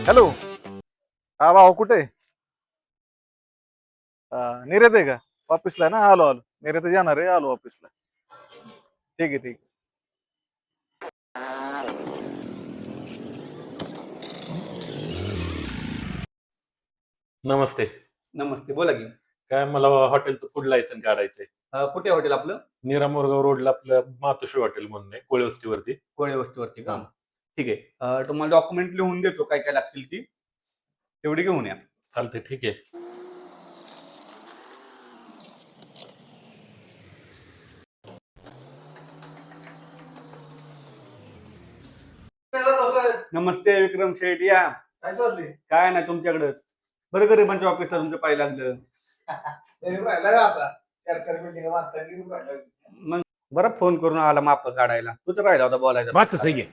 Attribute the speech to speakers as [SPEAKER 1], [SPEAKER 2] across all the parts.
[SPEAKER 1] Hello. हा भाऊ कुठे आहे? निरेत आहे का? ऑफिसला आहे ना, आलो आलो. निरेत जाणार आहे, आलो ऑफिसला. ठीक आहे ठीक आहे.
[SPEAKER 2] नमस्ते.
[SPEAKER 3] नमस्ते, बोला की.
[SPEAKER 2] काय मला हॉटेलचं फूड लायसन काढायचंय.
[SPEAKER 3] कुठे हॉटेल आपलं?
[SPEAKER 2] नीरा मोरगाव रोडला आपलं मातोश्री हॉटेल म्हणून आहे, कोळी वस्तीवरती.
[SPEAKER 3] कोळे वस्तीवरती का?
[SPEAKER 2] हा.
[SPEAKER 3] ठीक आहे. तुम्हाला डॉक्युमेंट लिहून देतो काय काय लागतील ती, तेवढी घेऊन या.
[SPEAKER 2] चालते, ठीक आहे.
[SPEAKER 3] नमस्ते विक्रम शेठ, या.
[SPEAKER 1] काय चाललंय?
[SPEAKER 3] काय नाही तुमच्याकडेच. बरं गरिबांच्या ऑफिसला तुमचं पाहिलं लागलं. मग बरं फोन करून आला माप काढायला. तुझं राहिला होता बोलायचा.
[SPEAKER 4] बात तो सही है.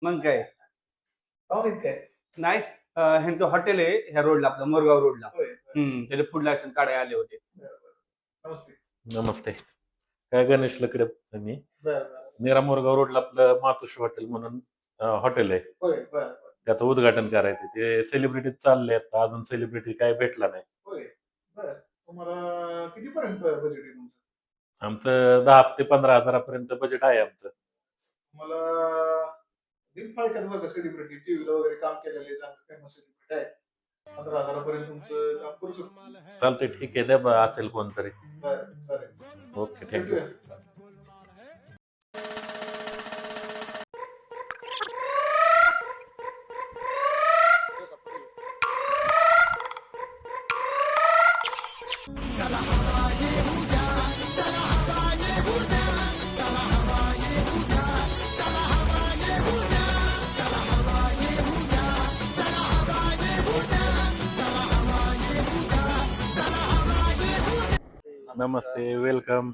[SPEAKER 3] मग काय नाही, ह्यांचं हॉटेल आहे ह्या रोडला, आपलं मोरगाव रोडला. त्याचे फूड लायसन काढायला आले होते.
[SPEAKER 2] नमस्ते. काय गणेश लकडे मी. नीरा मोरगाव रोडला आपलं मातोश्री हॉटेल म्हणून हॉटेल आहे. त्याचं उद्घाटन करायचं. ते सेलिब्रिटी चालले आहेत, अजून सेलिब्रिटी काय भेटला नाही.
[SPEAKER 1] तुम्हाला कितीपर्यंत बजेट आहे तुमचं?
[SPEAKER 2] आमचं 10 ते 15,000पर्यंत बजेट आहे आमचं.
[SPEAKER 1] तुम्हाला दिलफाळक्यात बघा सेलिब्रिटी टीव्हीला वगैरे काम केलेले फेमस सेलिब्रिटी आहे. 15,000पर्यंत तुमचं काम करू शकतो.
[SPEAKER 2] चालते, ठीक आहे. द्या असेल कोणतरी.
[SPEAKER 1] बरं, चालेल.
[SPEAKER 2] Okay, thank you. नमस्ते, वेलकम.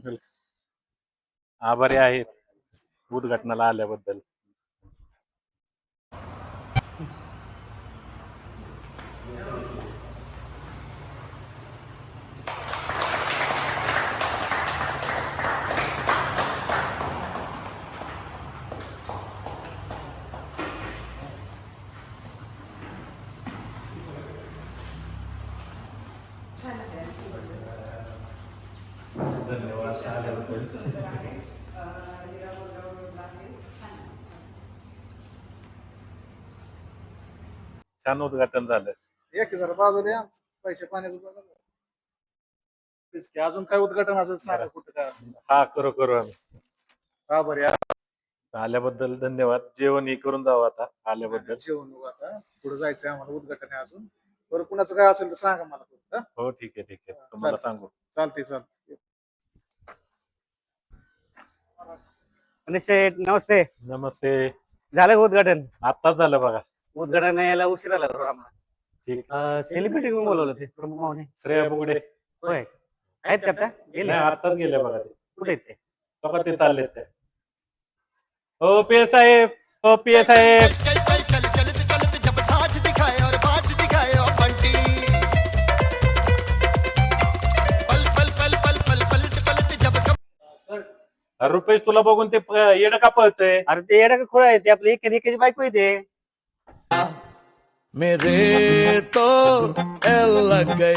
[SPEAKER 2] आभारी आहेत उद्घाटनाला आल्याबद्दल. धन्यवाद आल्याबद्दल. छान उद्घाटन झालं.
[SPEAKER 1] एक जरा बाजूला या. पैसे पाण्याचं बघा. तेच की, अजून काय उद्घाटन असेल सांगा, कुठं काय असेल.
[SPEAKER 2] हा, करू आम्ही.
[SPEAKER 1] हा बरं या.
[SPEAKER 2] आल्याबद्दल धन्यवाद. जेवण हे करून जावं आता आल्याबद्दल.
[SPEAKER 1] जेवण बघू आता. पुढे जायचंय आम्हाला, उद्घाटन आहे अजून. बरं, कुणाचं काय असेल तर सांगा मला फक्त.
[SPEAKER 2] हो, ठीक आहे. तुम्हाला सांगू.
[SPEAKER 1] चालते.
[SPEAKER 5] शेठ नमस्ते.
[SPEAKER 2] नमस्ते.
[SPEAKER 5] झालं का उद्घाटन?
[SPEAKER 2] आत्ताच झालं बघा.
[SPEAKER 5] उद्घाटन यायला उशीर आला थोडा आम्हाला.
[SPEAKER 2] ठीक.
[SPEAKER 5] सेलिब्रिटी कोण बोलवलं ते प्रमुख पाहुणे?
[SPEAKER 2] श्रेया बुगडे.
[SPEAKER 5] होय, आहेत का आता? गेले?
[SPEAKER 2] नाही, आत्ताच गेले बघा ते.
[SPEAKER 5] कुठे आहेत ते?
[SPEAKER 2] बघा ते चाललेत ते. हो पीए साहेब. हो पीए साहेब. रुपेश, तुला बघून ते येडं का पळतंय?
[SPEAKER 5] अरे ते येडा का खोळा आहे ते, आपली एकाची बायको आहे ते.
[SPEAKER 4] मेरे तो एल लग गए.